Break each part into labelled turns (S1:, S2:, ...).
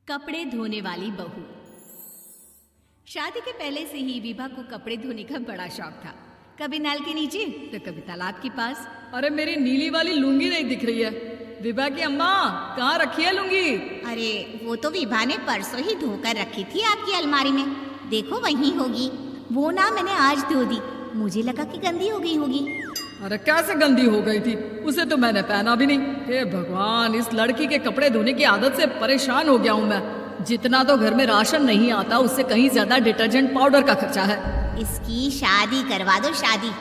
S1: कपड़े धोने वाली बहू। शादी के पहले से ही विभा को कपड़े धोने का बड़ा शौक था। कभी नल के नीचे तो कभी तालाब के पास।
S2: अरे मेरी नीली वाली लुंगी नहीं दिख रही है। विभा की अम्मा कहाँ रखी है लुंगी?
S3: अरे वो तो विभा ने परसों ही धोकर रखी थी आपकी अलमारी में, देखो वहीं होगी। वो ना मैंने आज धो दी, मुझे लगा कि गंदी हो गई होगी।
S2: अरे कैसे गंदी हो गई थी? उसे तो मैंने पहना भी नहीं। हे भगवान, इस लड़की के कपड़े धोने की आदत से परेशान हो गया हूँ मैं। जितना तो घर में राशन नहीं आता उससे कहीं ज्यादा डिटर्जेंट पाउडर का खर्चा है।
S3: इसकी शादी करवा दो, शादी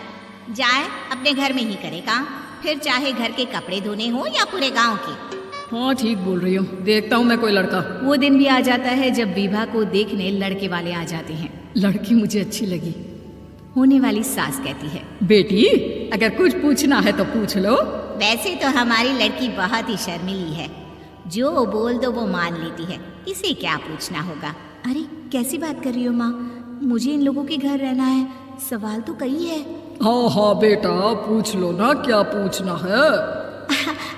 S3: जाए अपने घर में ही करे काम, फिर चाहे घर के कपड़े धोने हो या पूरे गांव के।
S2: हाँ ठीक बोल रही हूँ, देखता हूँ मैं कोई लड़का।
S1: वो दिन भी आ जाता है जब विभा को देखने लड़के वाले आ जाते हैं।
S2: लड़की मुझे अच्छी लगी।
S1: होने वाली सास कहती है,
S2: बेटी अगर कुछ पूछना है तो पूछ लो।
S3: वैसे तो हमारी लड़की बहुत ही शर्मीली है, जो बोल दो वो मान लेती है, इसे क्या पूछना होगा।
S1: अरे कैसी बात कर रही हो माँ, मुझे इन लोगों के घर रहना है, सवाल तो कई है।
S2: हाँ हाँ बेटा पूछ लो ना, क्या पूछना है।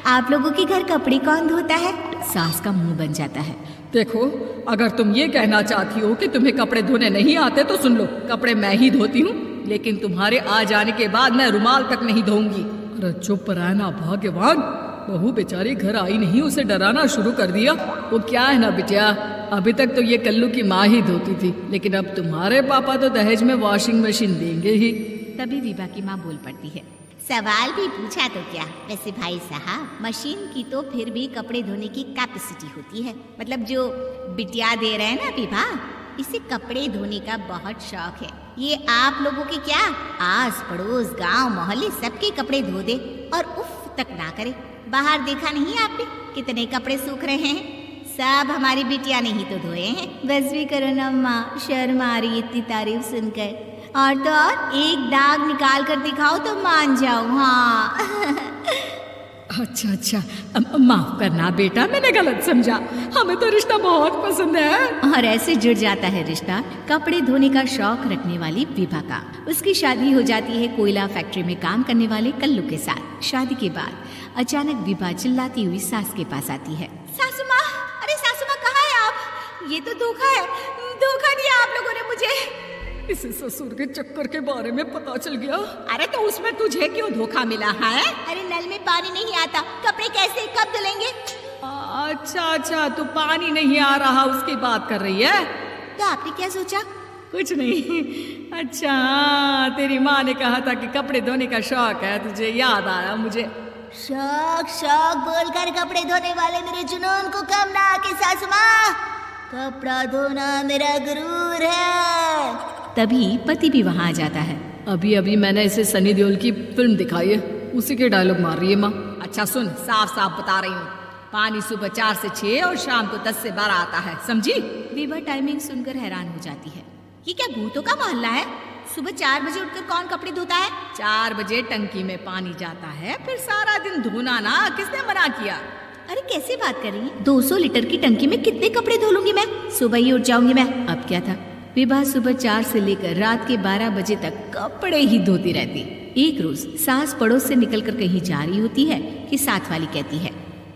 S1: आप लोगों के घर कपड़े कौन धोता है? सास का मुंह बन जाता है।
S2: देखो अगर तुम ये कहना चाहती हो कि तुम्हें कपड़े धोने नहीं आते तो सुन लो, कपड़े मैं ही धोती हूँ, लेकिन तुम्हारे आ जाने के बाद मैं रुमाल तक नहीं धोऊंगी। अरे चुप रहना भाग्यवान, बहू बेचारी घर आई नहीं, उसे डराना शुरू कर दिया। वो क्या है ना बिटिया, अभी तक तो ये कल्लू की माँ ही धोती थी, लेकिन अब तुम्हारे पापा तो दहेज में वॉशिंग मशीन देंगे ही।
S1: तभी विभा की माँ बोल पड़ती है,
S3: सवाल भी पूछा तो क्या, वैसे भाई साहब मशीन की तो फिर भी कपड़े धोने की कैपेसिटी होती है। मतलब जो बिटिया दे रहे हैं ना विभा, इसे कपड़े धोने का बहुत शौक है। ये आप लोगों के क्या आस पड़ोस गांव मोहल्ले सबके कपड़े धो दे और उफ तक ना करे। बाहर देखा नहीं आपने कितने कपड़े सूख रहे हैं, सब हमारी बिटिया ने ही तो धोए हैं।
S1: बस भी करो ना माँ, शर्म आ रही इतनी तारीफ सुनकर। और तो और एक दाग निकाल कर दिखाओ तो मान जाऊं। हाँ
S2: अच्छा अच्छा, माफ करना बेटा, मैंने गलत समझा, हमें तो रिश्ता बहुत पसंद है।
S1: और ऐसे जुड़ जाता है रिश्ता कपड़े धोने का शौक रखने वाली विभा का। उसकी शादी हो जाती है कोयला फैक्ट्री में काम करने वाले कल्लू के साथ। शादी के बाद अचानक विभा चिल्लाती हुई सास के पास आती है।
S3: सासू माँ, अरे सासू माँ कहाँ है आप? ये तो धोखा है, धोखा दिया आप लोगों ने मुझे।
S2: इसे ससुर के चक्कर के बारे में पता चल गया।
S3: अरे तो उसमें तुझे क्यों धोखा मिला है? अरे नल में पानी नहीं आता, कपड़े कैसे कब धुलेंगे?
S2: अच्छा अच्छा, तो पानी नहीं आ रहा उसकी बात कर रही है।
S3: तो आपने क्या सोचा?
S2: कुछ नहीं। अच्छा हाँ, तेरी माँ ने कहा था कि कपड़े धोने का शौक है, तुझे याद आया मुझे।
S3: शौक शौक बोलकर कपड़े धोने वाले मेरे जुनून को कम ना आके सासू माँ, कपड़ा धोना मेरा गुरूर है।
S1: तभी पति भी वहाँ आ जाता है।
S2: अभी अभी मैंने इसे सनी देओल की फिल्म दिखाई है, उसी के डायलॉग मार रही है माँ।
S4: अच्छा सुन, साफ साफ बता रही हूँ, पानी सुबह 4 से 6 और शाम को 10 से 12 आता है, समझी?
S1: विभा टाइमिंग सुनकर हैरान हो जाती है।
S3: ये क्या भूतों का मोहल्ला है? सुबह 4 बजे उठकर कौन कपड़े धोता है?
S4: 4 बजे टंकी में पानी जाता है, फिर सारा दिन धोना ना, किसने मना किया?
S3: अरे कैसे बात कर रही है?
S1: 200 लीटर की टंकी में कितने कपड़े धो लूंगी मैं, सुबह ही उठ जाऊंगी मैं। अब क्या था, विभा सुबह 4 से लेकर रात के 12 बजे तक कपड़े ही धोती रहती। एक रोज सास पड़ोस से निकलकर कहीं जा रही होती है कि साथ वाली कहती है,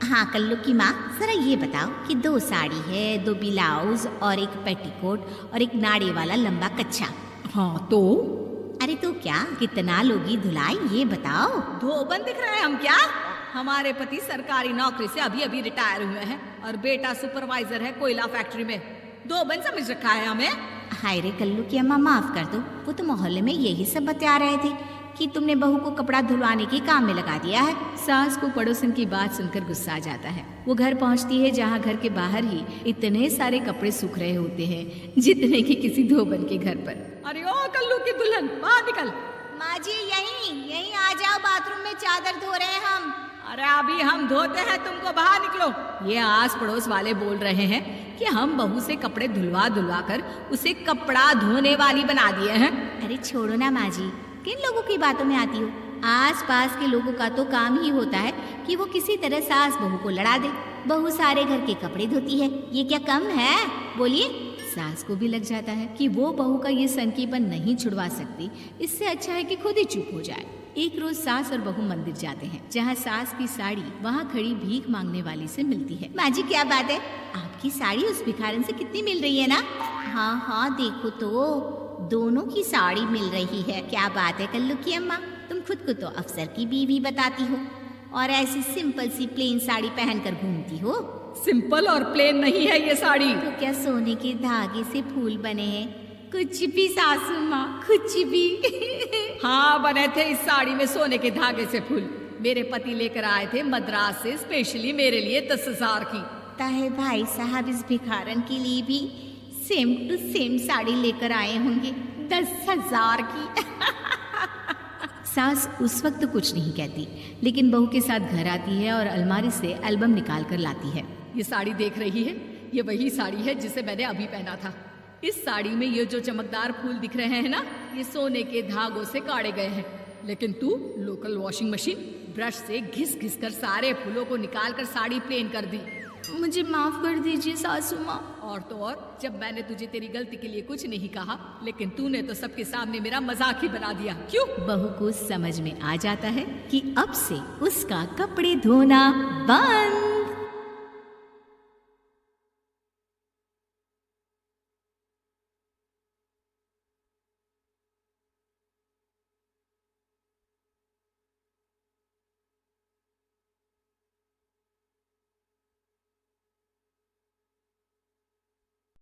S3: हाँ कल्लू की माँ, जरा ये बताओ कि 2 साड़ी है, 2 ब्लाउज और एक पेटीकोट और एक नाड़े वाला लंबा कच्छा।
S2: हाँ तो?
S3: अरे तो क्या कितना लोगी धुलाई, ये बताओ।
S4: धोबन दिख रहे हैं हम क्या? हमारे पति सरकारी नौकरी से अभी अभी रिटायर हुए हैं और बेटा सुपरवाइजर है कोयला फैक्ट्री में। धोबन समझ रखा है हमें?
S3: हाय रे कल्लू की अम्मा, माफ कर दो, वो तो मोहल्ले में यही सब बता रहे थे कि तुमने बहू को कपड़ा धुलवाने के काम में लगा दिया है।
S1: सास को पड़ोसन की बात सुनकर गुस्सा आ जाता है। वो घर पहुंचती है जहां घर के बाहर ही इतने सारे कपड़े सूख रहे होते हैं जितने कि किसी धोबन के घर पर।
S4: अरे ओ कल्लू की दुल्हन, बाहर निकल।
S3: माँ जी यहीं आ जाओ, बाथरूम में चादर धो रहे हैं हम।
S4: अरे अभी हम धोते हैं, तुमको बाहर निकलो। ये आस पड़ोस वाले बोल रहे हैं कि हम बहू से कपड़े धुलवा धुलवा कर उसे कपड़ा धोने वाली बना दिए हैं।
S3: अरे छोड़ो ना माँ जी, किन लोगों की बातों में आती हो? आस पास के लोगों का तो काम ही होता है कि वो किसी तरह सास बहू को लड़ा दे। बहू सारे घर के कपड़े धोती है, ये क्या कम है? बोलिए।
S1: सास को भी लग जाता है कि वो बहू का ये सनकीपन नहीं छुड़वा सकती, इससे अच्छा है कि खुद ही चुप हो जाए। एक रोज सास और बहू मंदिर जाते हैं, जहाँ सास की साड़ी वहाँ खड़ी भीख मांगने वाली से मिलती है।
S3: माँ जी क्या बात है, आपकी साड़ी उस भिखारन से कितनी मिल रही है ना? हाँ हाँ देखो तो दोनों की साड़ी मिल रही है। क्या बात है कल्लू की अम्मा, तुम खुद को तो अफसर की बीवी बताती हो और ऐसी सिंपल सी प्लेन साड़ी पहनकर घूमती हो।
S2: सिंपल और प्लेन नहीं है ये साड़ी।
S3: तो क्या सोने के धागे से फूल बने हैं? कुछ भी सासू माँ, कुछ भी।
S2: हाँ बने थे इस साड़ी में सोने के धागे से फूल। मेरे पति लेकर आए थे मद्रास से स्पेशली मेरे लिए 10,000 की।
S3: ताहे भाई साहब इस भिखारन के लिए भी सेम टू सेम साड़ी लेकर आए होंगे 10,000 की।
S1: सास उस वक्त कुछ नहीं कहती, लेकिन बहू के साथ घर आती है और अलमारी से एल्बम निकाल कर लाती है।
S2: ये साड़ी देख रही है, ये वही साड़ी है जिसे मैंने अभी पहना था। इस साड़ी में ये जो चमकदार फूल दिख रहे हैं ना, ये सोने के धागों से काढ़े गए हैं। लेकिन तू लोकल वॉशिंग मशीन ब्रश से घिस घिस कर सारे फूलों को निकाल कर साड़ी प्लेन कर दी।
S1: मुझे माफ कर दीजिए सासू माँ।
S2: और तो और, जब मैंने तुझे तेरी गलती के लिए कुछ नहीं कहा, लेकिन तूने तो सबके सामने मेरा मजाक ही बना दिया। क्यों?
S1: बहू को समझ में आ जाता है कि अब से उसका कपड़े धोना बंद।